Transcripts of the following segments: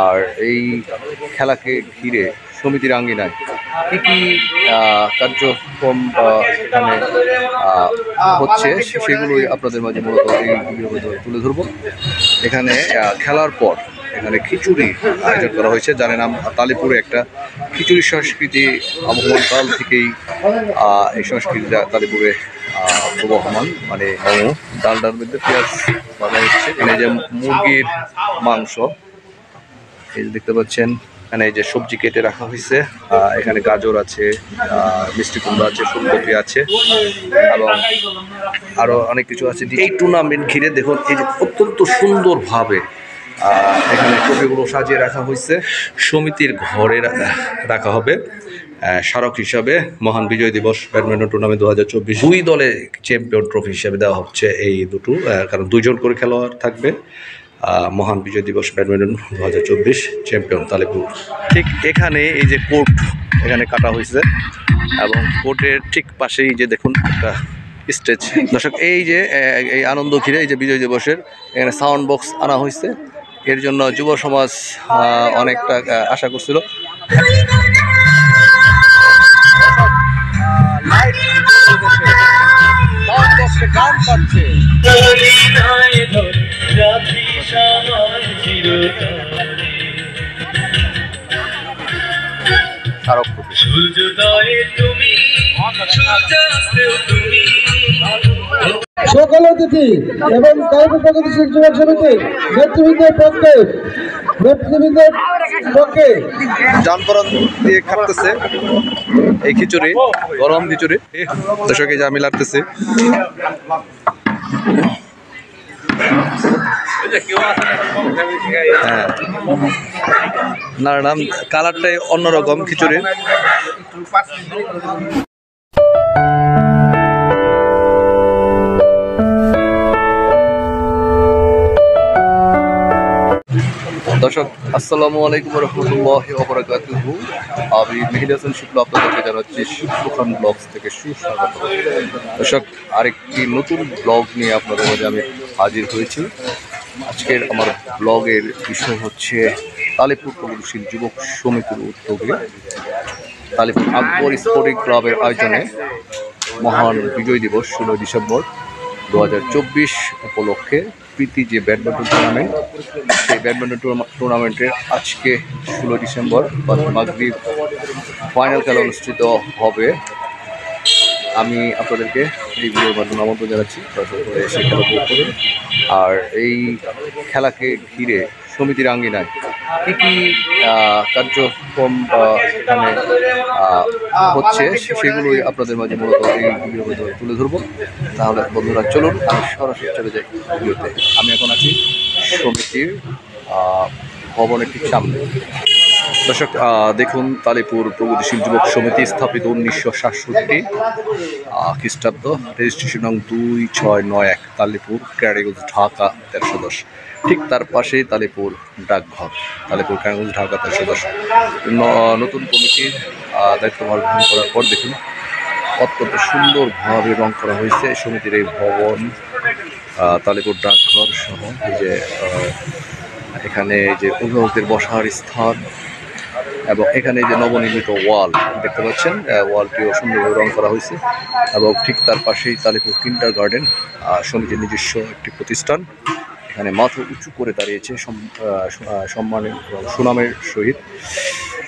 আর এই খেলাকে ঘিরে সমিতির আঙ্গিনায় কী কী কার্যক্রম এখানে হচ্ছে সেগুলোই আপনাদের মাঝে মূলত এই ভিডিওর তুলে ধরবো। এখানে খেলার পর এখানে খিচুড়ি আয়োজন করা হয়েছে, যার নাম তালিপুরে একটা খিচুড়ি সংস্কৃতি আবহমান কাল থেকেই এই সংস্কৃতিটা তালিপুরে প্রবহমান। মানে ডালটার মধ্যে পেঁয়াজ বাঁধা হচ্ছে। এখানে যে মুরগির মাংস এই দেখতে পাচ্ছেন, এখানে এই যে সবজি কেটে রাখা হয়েছে, এখানে গাজর আছে, মিষ্টি কুমড়া আছে, ফুলকপি আছে এবং আরো অনেক কিছু আছে। এই টুর্নামেন্ট ঘিরে দেখুন এই যে অত্যন্ত সুন্দরভাবে এখানে ট্রফিগুলো সাজিয়ে রাখা হয়েছে। সমিতির ঘরে রাখা হবে স্মারক হিসাবে মহান বিজয় দিবস ব্যাডমিন্টন টুর্নামেন্ট 2024। দুই দলে চ্যাম্পিয়ন ট্রফি হিসাবে দেওয়া হচ্ছে এই দুটো, কারণ দুইজন করে খেলোয়াড় থাকবে। মহান বিজয় দিবস ব্যাডমিন্টন 2024 চ্যাম্পিয়ন তালিপুর। ঠিক এখানে এই যে কোর্ট এখানে কাটা হয়েছে এবং কোর্টের ঠিক পাশেই যে দেখুন একটা স্টেজ। দর্শক এই যে এই আনন্দ ঘিরে এই যে বিজয় দিবসের এখানে সাউন্ড বক্স আনা হয়েছে, এর জন্য যুব সমাজ অনেকটা আশা করছিল। গান পাচ্ছে সকল অতিথি এবং তালিপুর প্রগতিশীল যুবক সমিতির নেতৃবৃন্দের পক্ষে যানবাহন দিয়ে খাটতেছে এই খিচুড়ি, গরম খিচুড়ি। দর্শকে যা মিলাতেছে, হ্যাঁ না নাম কালারটাই অন্যরকম খিচুড়ির। দর্শক আসসালামু আলাইকুম রহমতুল্লাহি ওয়া বারাকাতুহু। আমি মেহেদি হাসান শুক্লা আপনাদেরকে জানাচ্ছি সুখান ব্লগস থেকে সুস্বাগত। দর্শক আরেকটি নতুন ব্লগ নিয়ে আপনাদের মাঝে আমি হাজির হয়েছি। আজকের আমার ব্লগের বিষয় হচ্ছে তালিপুর প্রগতিশীল যুবক সমিতির উদ্যোগে তালিপুর আকবর স্পোর্টিং ক্লাবের আয়োজনে মহান বিজয় দিবস 16 ডিসেম্বর 2024 উপলক্ষে প্রীতি যে ব্যাডমিন্টন টুর্নামেন্ট, সেই ব্যাডমিন্টন টুর্নামেন্টের আজকে 16 ডিসেম্বর মাগরিব ফাইনাল খেলা অনুষ্ঠিত হবে। আমি আপনাদেরকে এই ভিডিওর মাধ্যমে আমন্ত্রণ জানাচ্ছি, সেই খেলা উপভোগ করুন। আর এই খেলাকে ঘিরে সমিতির আঙ্গিনায় কী কী কার্যক্রম এখানে হচ্ছে সেগুলোই আপনাদের মাঝে মূলত এই ভিডিওর মাধ্যমে তুলে ধরবো। তাহলে বন্ধুরা চলুন আমি সরাসরি চলে যাই ভিডিওতে। আমি এখন আছি সমিতির ভবনের ঠিক সামনে। দর্শক দেখুন, তালিপুর প্রগতিশীল যুবক সমিতি স্থাপিত 1967 খ্রিস্টাব্দ, রেজিস্ট্রেশন নং 2691, তালিপুর ক্যারাগঞ্জ, ঢাকা 1310। ঠিক তার পাশেই তালিপুর ডাকঘর, তালিপুর ক্যারাগঞ্জ, ঢাকা 1310। নতুন কমিটির দায়িত্বভার গ্রহণ করার পর দেখুন অত্যন্ত সুন্দরভাবে রং করা হয়েছে সমিতির এই ভবন, তালিপুর ডাকঘর সহ। এই যে এখানে যে অভিভাবকদের বসার স্থান এবং এখানে যে নবনির্মিত ওয়াল দেখতে পাচ্ছেন, ওয়ালটিও সুন্দরভাবে রং করা হয়েছে। এবং ঠিক তার পাশেই তালিপুর কিন্ডার গার্ডেন, সমিতির নিজস্ব একটি প্রতিষ্ঠান। এখানে মাথা উঁচু করে দাঁড়িয়েছে সম্মানের এবং সুনামের সহিত।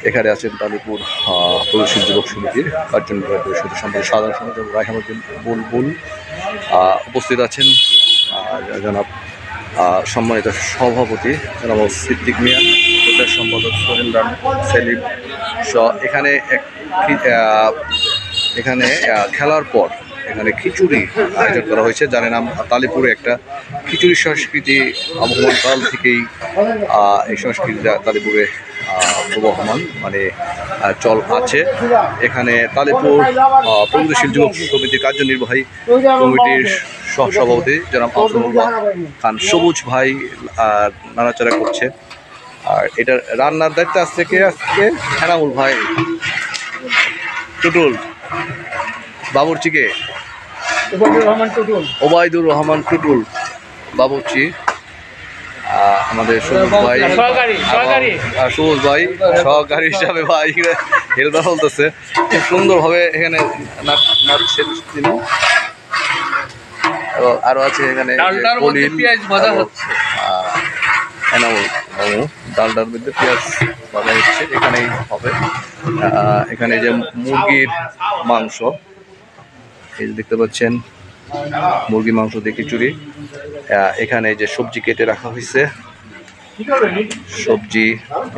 এখানে আছেন তালিপুর প্রগতিশীল যুবক সমিতির কার্যনির্বাহী পরিষদের সম্পাদক সাধারণ সম্পাদক রায়হানুদ্দিন বুলবুল। উপস্থিত আছেন জনাব সম্মানিত সভাপতি জনাব সিদ্দিক মিয়া, প্রচার সম্পাদক সোহেল রানা সেলিম সহ। এখানে খেলার পর এখানে খিচুড়ি আয়োজন করা হয়েছে, যার নাম তালিপুরে একটা খিচুড়ি সংস্কৃতি আবহমান কাল থেকেই এই সংস্কৃতিটা তালিপুরে প্রবহমান, মানে চল আছে। এখানে তালিপুর প্রগতিশীল যুবক সমিতির কার্যনির্বাহী কমিটির সহসভাপতি জনাব আফজালুল্লাহ খান সবুজ ভাই নাড়াচাড়া করছে। আর এটা রান্নার দায়িত্বে আসছে কে? আজকে এনামুল ভাই, টুটুল বাবুর্চিকে ওবায়দুর রহমান টুটুল বাবুর্চি। আমাদের সবুজ ভাই সবুজ ভাই সহকারী হিসাবে ভাই হেলদা চলতেছে, খুব সুন্দরভাবে এখানে নাচছেন তিনি। এবং আরো আছে এখানে ডালটার মধ্যে পেঁয়াজ ভাজা হচ্ছে, এখানেই হবে। এখানে যে মুরগির মাংস, এই যে দেখতে পাচ্ছেন মুরগির মাংস দিয়ে খিচুড়ি। এখানে যে সবজি কেটে রাখা হয়েছে, সবজি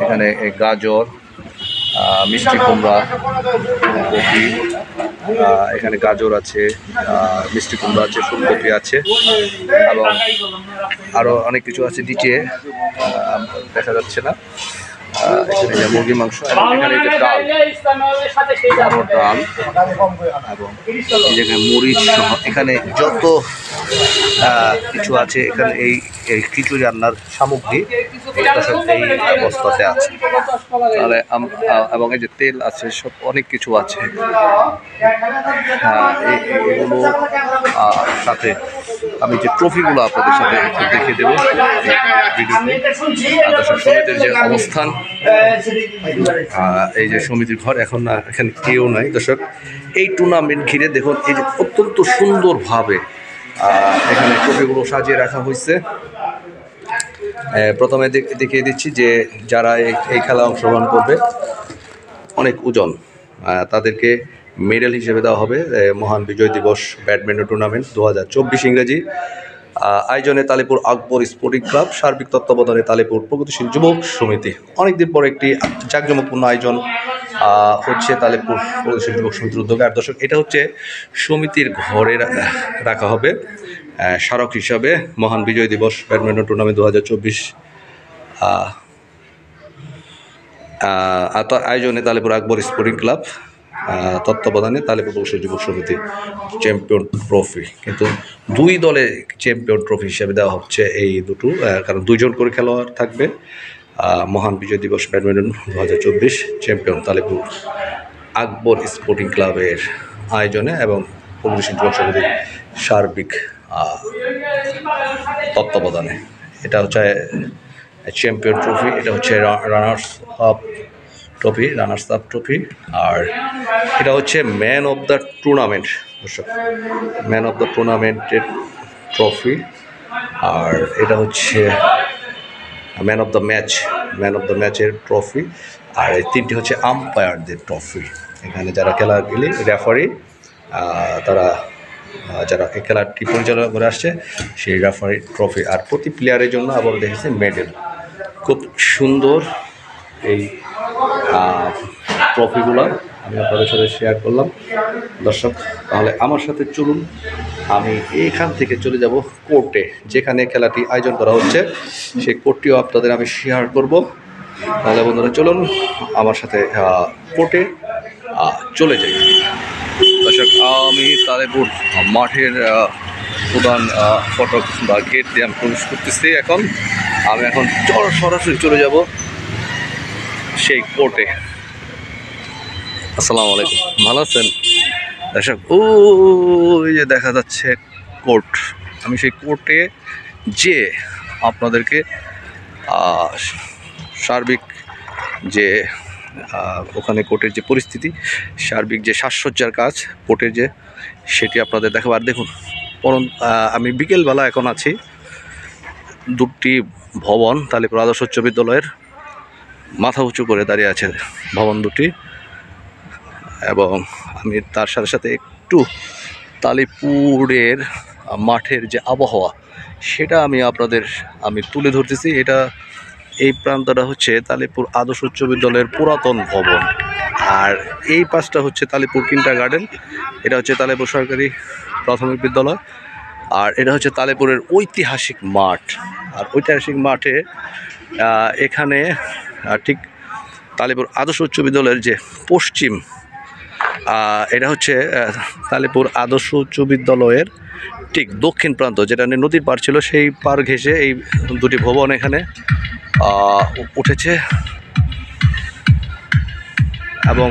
এখানে গাজর, মিষ্টি কুমড়া, কপি, এখানে গাজর আছে, মিষ্টি কুমড়া আছে, ফুলকপি আছে এবং আরো অনেক কিছু আছে নিচে দেখা যাচ্ছে না। এখানে যে মুরগির মাংস, এখানে যে ডাল, ডাল এবং এখানে মরিচ সহ এখানে যত কিছু আছে, এখানে এই খিচুড়ি রান্নার সামগ্রী এই বস্তাতে আছে। তাহলে এবং এই যে তেল আছে, সব অনেক কিছু আছে। এগুলো সাথে আমি যে ট্রফিগুলো আপনাদের সাথে একটু দেখিয়ে দেবো সমিতির যে অবস্থান। এই যে সমিতির ঘর, এখন এখানে কেউ নাই দর্শক। এই টুর্নামেন্ট ঘিরে দেখুন এই যে অত্যন্ত সুন্দরভাবে এখানে ট্রফিগুলো সাজিয়ে রাখা হয়েছে। প্রথমে দেখিয়ে দিচ্ছি যে যারা এই খেলায় অংশগ্রহণ করবে, অনেক ওজন, তাদেরকে মেডেল হিসেবে দেওয়া হবে মহান বিজয় দিবস ব্যাডমিন্টন টুর্নামেন্ট 2024 ইংরেজি। আয়োজনে তালিপুর আকবর স্পোর্টিং ক্লাব, সার্বিক তত্ত্বাবধানে তালিপুর প্রগতিশীল যুবক সমিতি। অনেকদিন পর একটি জাঁকজমকপূর্ণ আয়োজন হচ্ছে তালিপুর প্রগতিশীল যুবক সমিতির উদ্যোগে। আর দর্শক, এটা হচ্ছে সমিতির ঘরে রাখা হবে স্মারক হিসাবে মহান বিজয় দিবস ব্যাডমিন্টন টুর্নামেন্ট 2024 আয়োজনে তালিপুর আকবর স্পোর্টিং ক্লাব তত্ত্বাবধানে তালিপুর প্রগতিশীল যুবক সমিতি চ্যাম্পিয়ন ট্রফি। কিন্তু দুই দলে চ্যাম্পিয়ন ট্রফি হিসেবে দেওয়া হচ্ছে এই দুটো, কারণ দুইজন করে খেলোয়াড় থাকবে। মহান বিজয় দিবস ব্যাডমিন্টন 2024 চ্যাম্পিয়ন তালিপুর আকবর স্পোর্টিং ক্লাবের আয়োজনে এবং প্রগতিশীল যুবক সমিতির সার্বিক তত্ত্বাবধানে। এটা হচ্ছে চ্যাম্পিয়ন ট্রফি, এটা হচ্ছে রানার্স আপ ট্রফি, আর এটা হচ্ছে ম্যান অফ দ্য টুর্নামেন্ট দর্শক, ম্যান অফ দ্য টুর্নামেন্টের ট্রফি। আর এটা হচ্ছে ম্যান অফ দ্য ম্যাচের ট্রফি। আর এই তিনটি হচ্ছে আম্পায়ারদের ট্রফি। এখানে যারা খেলা গেলে রেফারি, তারা যারা এই খেলাটি পরিচালনা করে আসছে সেই রেফারি ট্রফি। আর প্রতি প্লেয়ারের জন্য আবার দেখেছি মেডেল। খুব সুন্দর এই ট্রফিগুলো আমি আপনাদের সাথে শেয়ার করলাম দর্শক। তাহলে আমার সাথে চলুন, আমি এইখান থেকে চলে যাব কোর্টে, যেখানে খেলাটি আয়োজন করা হচ্ছে সেই কোর্টটিও আপনাদের আমি শেয়ার করব। তাহলে বন্ধুরা চলুন আমার সাথে কোর্টে চলে যাই দর্শক। আমি তালেপুর মাঠের প্রধান ফটক বা গেট দিয়ে আমি প্রবেশ করতেছি। আমি এখন সরাসরি চলে যাব সেই কোর্টে। আসসালামু আলাইকুম, ভালো আছেন দর্শক? ওই যে দেখা যাচ্ছে কোর্ট। আমি সেই কোর্টে যে আপনাদেরকে সার্বিক যে ওখানে কোর্টের যে পরিস্থিতি, সার্বিক যে সাজসজ্জার কাজ কোর্টের যে, সেটি আপনাদের দেখাবো। আর দেখুন, আমি বিকেলবেলা এখন আছি, দুটি ভবন তালিপুর আদর্শ উচ্চ বিদ্যালয়ের মাথা উঁচু করে দাঁড়িয়ে আছে ভবন দুটি, এবং আমি তার সাথে সাথে একটু তালিপুরের মাঠের যে আবহাওয়া সেটা আমি তুলে ধরতেছি। এই প্রান্তটা হচ্ছে তালিপুর আদর্শ উচ্চ বিদ্যালয়ের পুরাতন ভবন, আর এই পাশটা হচ্ছে তালিপুর কিন্ডারগার্টেন, এটা হচ্ছে তালিপুর সরকারি প্রাথমিক বিদ্যালয়, আর এটা হচ্ছে তালিপুরের ঐতিহাসিক মাঠ। আর ঐতিহাসিক মাঠে এখানে ঠিক তালিপুর আদর্শ উচ্চ বিদ্যালয়ের যে পশ্চিম, এটা হচ্ছে তালিপুর আদর্শ উচ্চ বিদ্যালয়ের ঠিক দক্ষিণ প্রান্ত, যেটা নদীর পার ছিল, সেই পার ঘেঁষে এই দুটি ভবন এখানে উঠেছে। এবং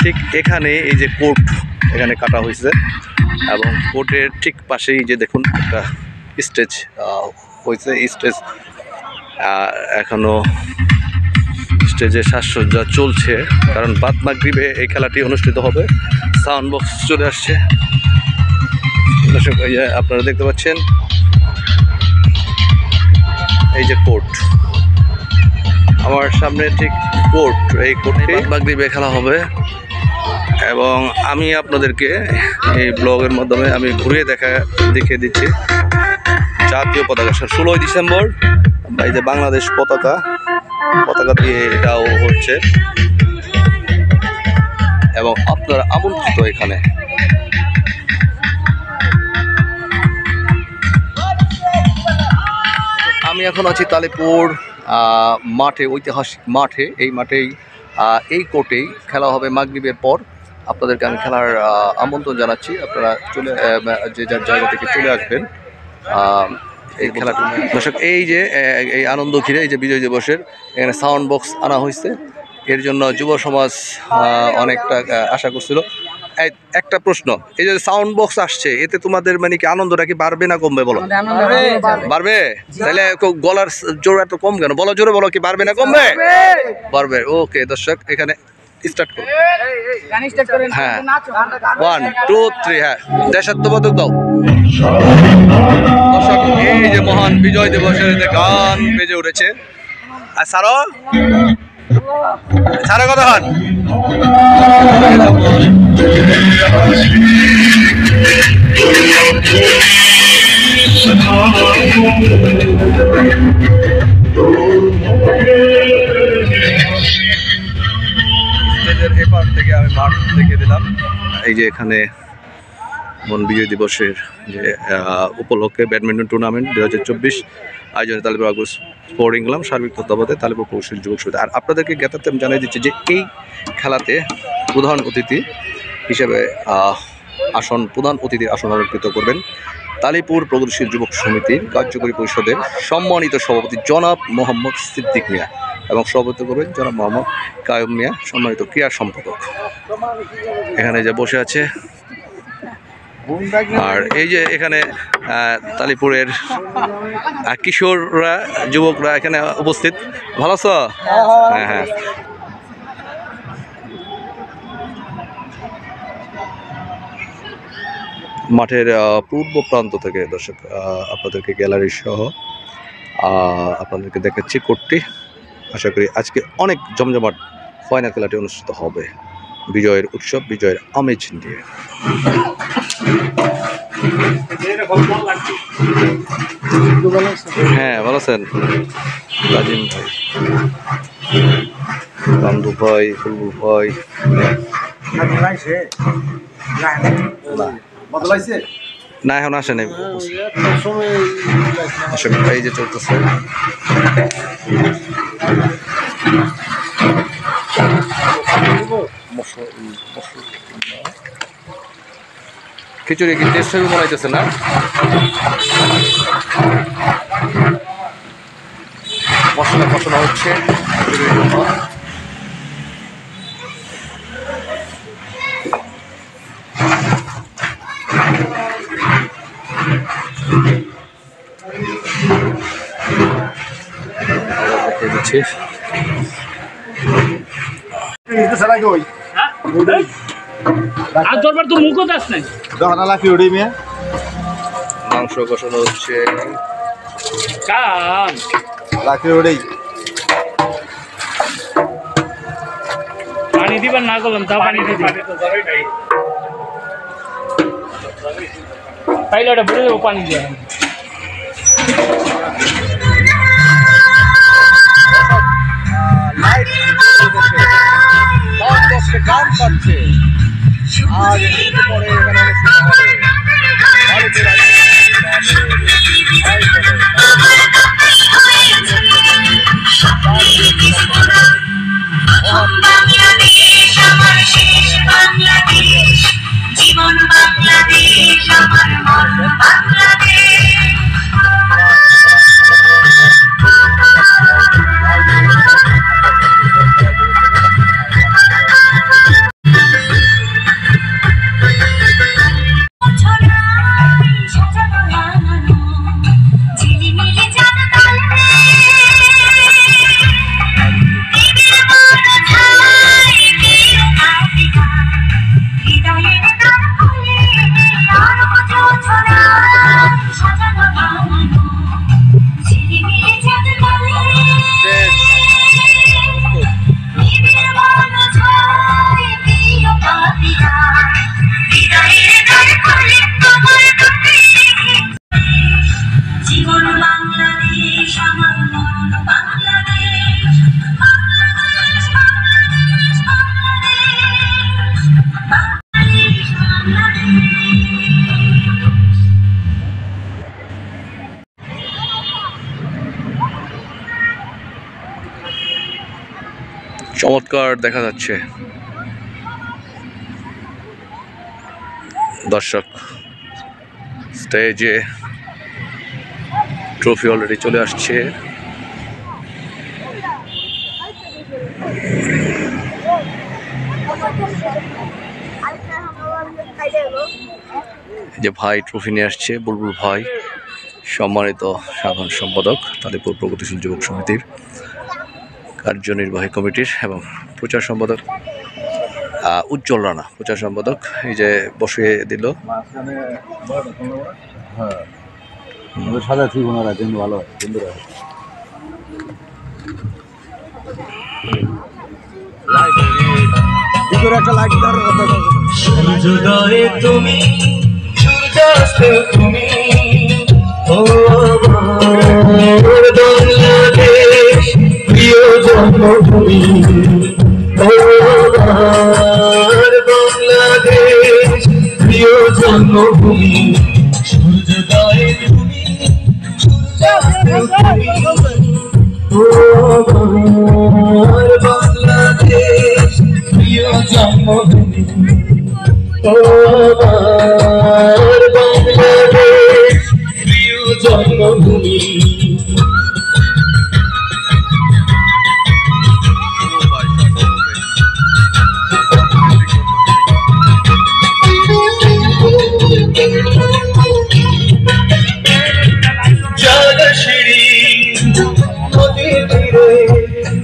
ঠিক এখানে এই যে কোর্ট এখানে কাটা হয়েছে, এবং কোর্টের ঠিক পাশেই যে দেখুন একটা স্টেজ হয়েছে, স্টেজ এখনো স্টেজে সাজসজ্জা চলছে, কারণ বাদ মাগরিবে এই খেলাটি অনুষ্ঠিত হবে। সাউন্ড বক্স চলে আসছে, দর্শক আপনারা দেখতে পাচ্ছেন এই যে কোর্ট, আমার সামনে ঠিক কোর্ট, এই কোর্টে বাদ মাগরিবে খেলা হবে। এবং আমি আপনাদেরকে এই ব্লগের মাধ্যমে আমি ঘুরিয়ে দেখিয়ে দিচ্ছি জাতীয় পতাকা 16ই ডিসেম্বর, এই যে বাংলাদেশ পতাকা দিয়ে এটাও হচ্ছে, এবং আপনারা আমন্ত্রিত এখানে। আমি এখন আছি তালিপুর মাঠে, ঐতিহাসিক মাঠে। এই মাঠেই এই কোর্টেই খেলা হবে মাগরিবের পর। আপনাদেরকে আমি খেলার আমন্ত্রণ জানাচ্ছি, আপনারা যে যার জায়গা থেকে চলে আসবেন এই খেলাটা। দর্শক এই যে এই আনন্দ ঘিরে এই যে বিজয় দিবসের এখানে সাউন্ড বক্স আনা হয়েছে, এর জন্য যুব সমাজ অনেকটা আশা করছিল। একটা প্রশ্ন, এই যে সাউন্ড বক্স আসছে, এতে তোমাদের মানে কি আনন্দটা কি বাড়বে না কমবে বলো? বাড়বে। তাহলে গলার জোর এত কম কেন? বলো জোরে, বলো কি বাড়বে না কমবে? বাড়বে। ওকে দর্শক, এখানে স্টার্ট করো। হ্যাঁ, 1 2 3, হ্যাঁ, দেশাত্মবোধক দাও। দর্শক এই যে মহান বিজয় দিবসের গান বেজে উঠেছে। আর সারো কথা হন। এপার থেকে আমি মাঠ দেখে দিলাম, এই যে এখানে মন বিজয় দিবসের যে উপলক্ষে ব্যাডমিন্টন টুর্নামেন্ট 2024 আয়োজনে তালিপুর আগ্রহ স্পোর্টিং ক্লাব সার্বিক তত্ত্বাবধানে তালিপুর প্রগতিশীল যুবক সমিতি। আর আপনাদেরকে জ্ঞাতার্থে আমি জানিয়ে দিচ্ছি যে এই খেলাতে প্রধান অতিথি হিসেবে প্রধান অতিথির আসন অলঙ্কৃত করবেন তালিপুর প্রগতিশীল যুবক সমিতির কার্যকরী পরিষদের সম্মানিত সভাপতি জনাব মোহাম্মদ সিদ্দিক মিয়া, এবং সভাপতিত্ব করবেন জনাব মোহাম্মদ কায়ুম মিয়া, সম্মানিত ক্রীড়া সম্পাদক। এখানে যে বসে আছে, আর এই যে এখানে তালিপুরের কিশোররা, যুবকরা এখানে উপস্থিত। ভালো আছো? হ্যাঁ হ্যাঁ। মাঠের পূর্ব প্রান্ত থেকে দর্শক আপনাদেরকে গ্যালারি সহ আপনাদেরকে দেখাচ্ছি কোর্টটি। আশা করি আজকে অনেক জমজমাট ফাইনাল খেলাটি অনুষ্ঠিত হবে বিজয়ের উৎসব, বিজয়ের আমেজ নিয়ে। হ্যাঁ, ভালো আছেন রাজিম ভাই, বান্ধু ভাই, ফুলবুল ভাই। না এখন আসে নাই, এই যে চলতেছে। খিচুড়ি কি টেস্ট হবে বানাইতেছে না? মশলা কষানো হচ্ছে খিচুড়ির জন্য। দেখিয়ে দিচ্ছি মাংস কষানো হচ্ছে। পানি দিবেন না করলাম, তা পানি দিবেন তাইলে ওটা ভরে দেবো পানি দিয়ে। গান পাচ্ছে আর একটু পরে এখানে জীবন বাংলাদেশ আমার মন বাংলাদেশ। চমৎকার দেখা যাচ্ছে। দর্শক স্টেজে ট্রফি অলরেডি চলে আসছে। যে ভাই ট্রফি নিয়ে আসছে, বুলবুল ভাই, সম্মানিত সাধারণ সম্পাদক তালিপুর প্রগতিশীল যুবক সমিতির কার্যনির্বাহী কমিটির এবং প্রচার সম্পাদক উজ্জ্বল রানা, প্রচার সম্পাদক এই যে বসিয়ে দিল। সাদা ঠিক ওনারা জন্য ভালো হয়, সুন্দর হয়। একটা লাইট সূর্যোদয়ে তুমি, সূর্যাস্তে তুমি, ও আমার বাংলাদেশ প্রিয় জন্মভূমি, ও আমার বাংলাদেশ প্রিয় জন্মভূমি। সূর্যোদয়ে তুমি, সূর্যাস্তে তুমি, ও আমার বাংলাদেশ প্রিয় জন্মভূমি, ও আমার বাংলাদেশ প্রিয় জন্মভূমি। জলশিরি নদীর তীরে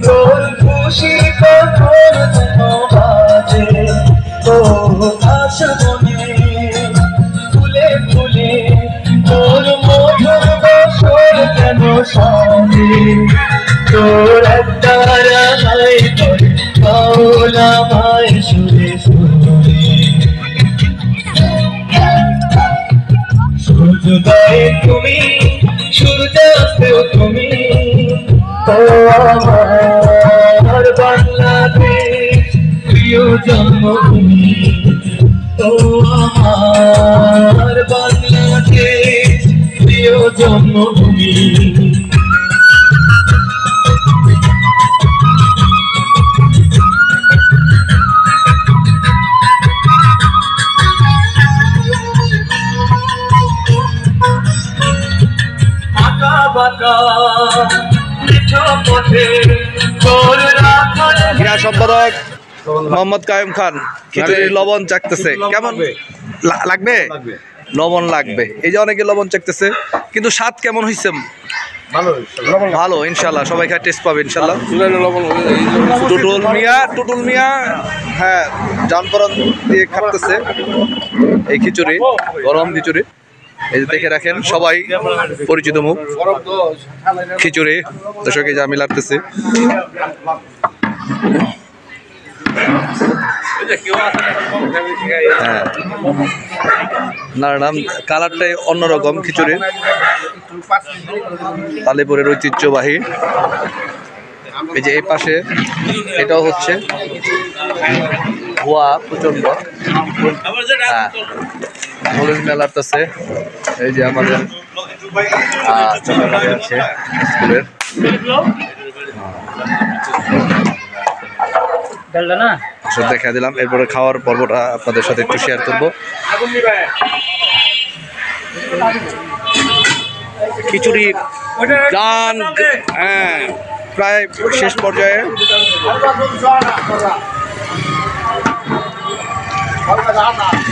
তোর খুশির কঠোর যেন বাজে, ও আশা বনে ফুলে ফুলে তোর মধুর বসর কেন সাজে, তোর একটা রাহাই তোর কাওলা মায় সুরে সুরে। সূর্যোদয়ে তুমি, সূর্যাস্তেও তুমি, ও আমার বাংলাদেশ প্রিয় জন্মভূমি, ও আমার বাংলাদেশ প্রিয় জন্মভূমি। আঁকা বাঁকা মিঠো পথে তোর রাখাল ক্রীড়া সম্পাদক মোহাম্মদ কায়েম খান খিচুড়ি লবণ চাকতেছে। কেমন লাগবে? লবণ লাগবে, এই যে অনেকে লবণ চাকতেছে, কিন্তু স্বাদ কেমন হয়েছে? ভালো ইনশাল্লাহ, সবাই খায় টেস্ট পাবে ইনশাল্লাহ। টুটুল মিয়া হ্যাঁ জানপরান দিয়ে খাটতেছে এই খিচুড়ি, গরম খিচুড়ি। এই যে দেখে রাখেন, সবাই পরিচিত মুখ। খিচুড়ি দর্শক এই যে আমি লাগতেছি। হ্যাঁ না নাম কালারটাই অন্যরকম খিচুড়ি, তালিপুরের ঐতিহ্যবাহী। এই যে এই পাশে এটাও হচ্ছে ধোয়া প্রচন্ড। হ্যাঁ মরিচ মেলাতেছে। এই যে আমাদের আছে স্কুলের দেখা দিলাম। এরপরে খাওয়ার পর্বটা আপনাদের সাথে একটু শেয়ার করবো। খিচুড়ি গান হ্যাঁ প্রায় শেষ পর্যায়ে।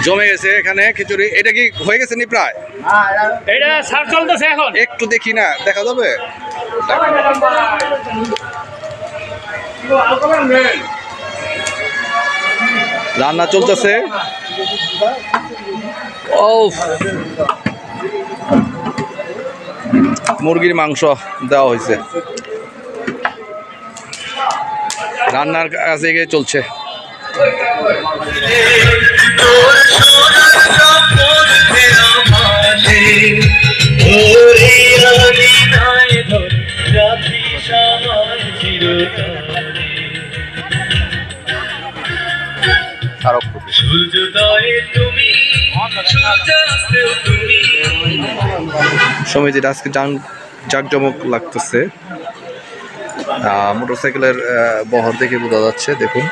জমে গেছে এখানে খিচুড়ি। এটা কি হয়ে গেছে নি প্রায়? এটা সার চলতেছে এখন, একটু দেখি না, দেখা যাবে? রান্না চলতেছে। ও মুরগির মাংস দেওয়া হয়েছে, রান্নার কাছে গিয়ে চলছে। সমিতির আজকে জাঁকজমক লাগতেছে। মোটরসাইকেলের বহর দেখে বোঝা যাচ্ছে। দেখুন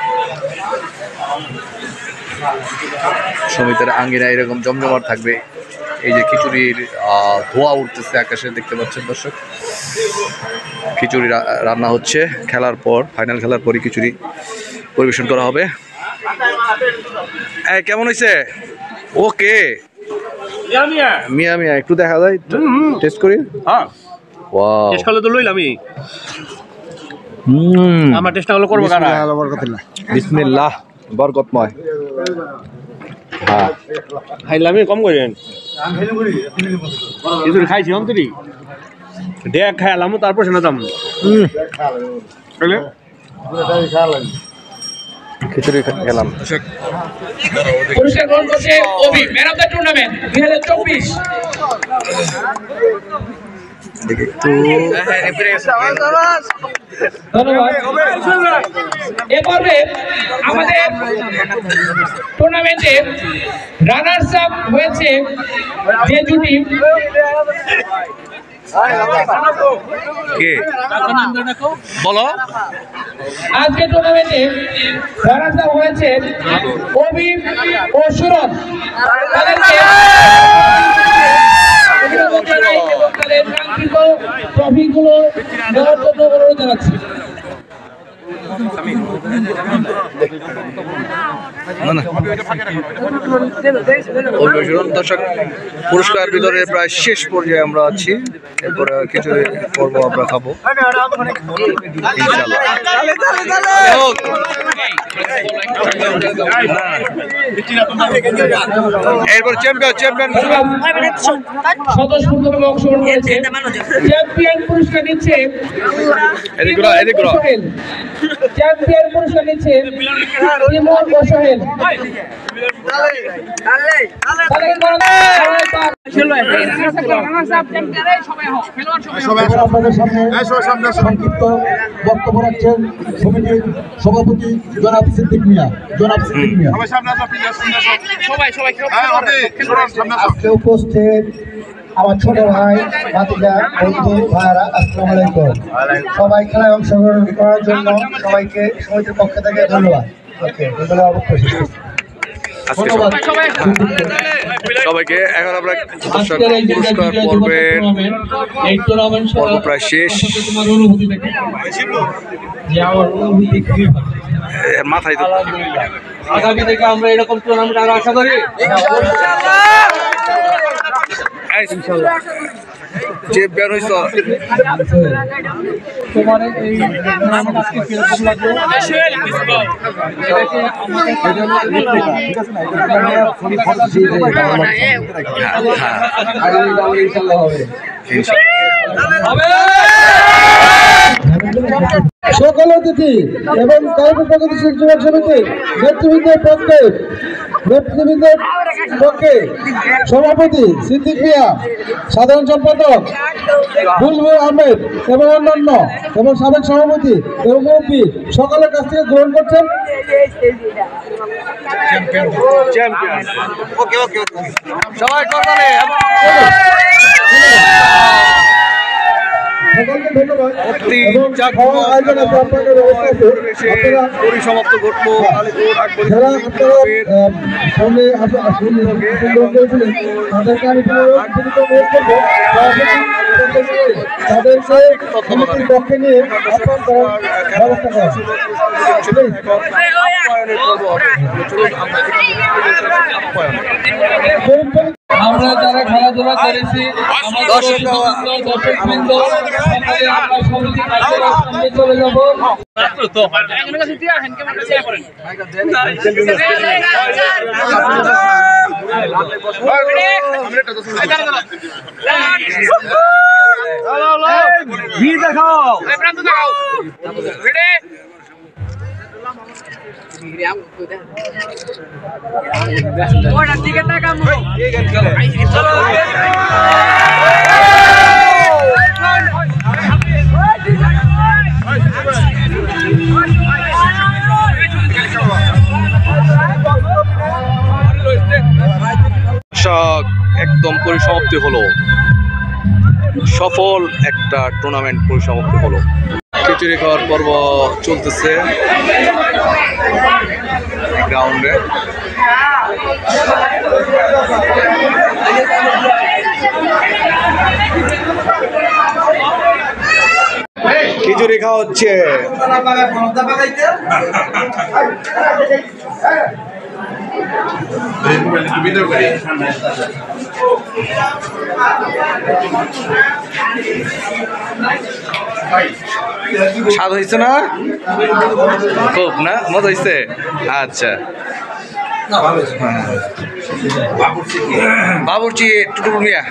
সমিতির আঙ্গিনা এরকম জমজমাট থাকবে। এই যে খিচুড়ির ধোঁয়া উঠতেছে আকাশে, দেখতে পাচ্ছেন দর্শক। খিচুড়ি রান্না হচ্ছে, খেলার পর ফাইনাল খেলার পরই খিচুড়ি পরিবেশন করা হবে। কেমন হয়েছে? ওকে মিয়া মিয়া একটু দেখা যায়, টেস্ট করি। ওয়াও, টেস্ট করলে তো লইলামই। আমার টেস্ট হলো করব কারা? বিসমিল্লাহ, বরকতময়। হ্যাঁ, খাইলামই কম করেন। কিছু খাইছি অন্তরি দেখ খাইলাম, তারপর শোনা যাম। খিচুড়ি খেলাম। পুরস্কার গ্রহণ করছে ওবি ম্যান অফ দ্য টুর্নামেন্ট 2024। ধন্যবাদ। এ পর্বে আমাদের টুর্নামেন্টে রানার্স আপ হয়েছে যে জুটি, কে বলো? আজকে টুর্নামেন্টে রানার্স আপ হয়েছে ওবি ও সুরত। তাদেরকে অভিনন্দন জানাই এবং তাদের কাঙ্ক্ষিত ট্রফিগুলো দেওয়ার জন্য অনুরোধ জানাচ্ছি। দর্শক, পুরস্কার বিতরণের প্রায় শেষ পর্যায়ে আমরা আছি। এরপরে কিছু পর্ব আমরা খাবো এরপর চ্যাম্পিয়ন স্বতঃস্ফূর্তভাবে অংশগ্রহণ করেছে। চ্যাম্পিয়ন পুরস্কার নিচ্ছে চ্যাম্পিয়ন পুরস্কার নিচ্ছে ইমন ও সোহেল। আপনাদের সামনে সংক্ষিপ্ত বক্তব্য রাখছেন সমিতির সভাপতি জনাব সিদ্দিক মিয়া। আজকে উপস্থিত আমার ছোট ভাই, ভাতিজা, বন্ধু, ভাইরা, আসসালামু আলাইকুম। সবাই খেলায় অংশগ্রহণ করার জন্য সবাইকে সমিতির পক্ষ থেকে ধন্যবাদ। সবাইকে। এখন আমরা পুরস্কার পর্বের পর্ব প্রায় শেষ। মাথায় তো আগামী থেকে আমরা এরকম টুর্নামেন্ট আরো আশা করি। চ্যাম্পিয়ন হইছ। তোমার এই টুর্নামেন্ট আজকে কিরকম লাগলো? সকল অতিথি এবং প্রগতিশীল যুবক সমিতির নেতৃবৃন্দের পক্ষে সভাপতি সিদ্দিক মিয়া, সাধারণ সম্পাদক বুলবুল আহমেদ এবং অন্যান্য এবং সাবেক সভাপতি এবং মুরব্বী সকলের কাছ থেকে গ্রহণ করছেন। সবাই করবে। সকলকে ধন্যবাদ। পরিসমাপ্ত ঘটলো যারা আপনারা সামনে করেছিলেন তাদেরকে আমি তাদেরকে সমিতির পক্ষে নিয়ে আহ্বান করার ব্যবস্থা করা। আমরা যারা খেলাধুলা করেছি দর্শকবৃন্দ সকলে আমরা সমিতি কার্যালয়ের সামনে চলে যাব। একদম পরিসমাপ্তি হলো, সফল একটা টুর্নামেন্ট পরিসমাপ্তি হলো। খিচুড়ি খাওয়ার পর্ব চলতেছে গ্রাউন্ডে। খিচুড়ি খাওয়া হচ্ছে। স্বাদ হয়েছে না? খুব না মজা হয়েছে। আচ্ছা বাবুর্চি টুটুল মিয়া।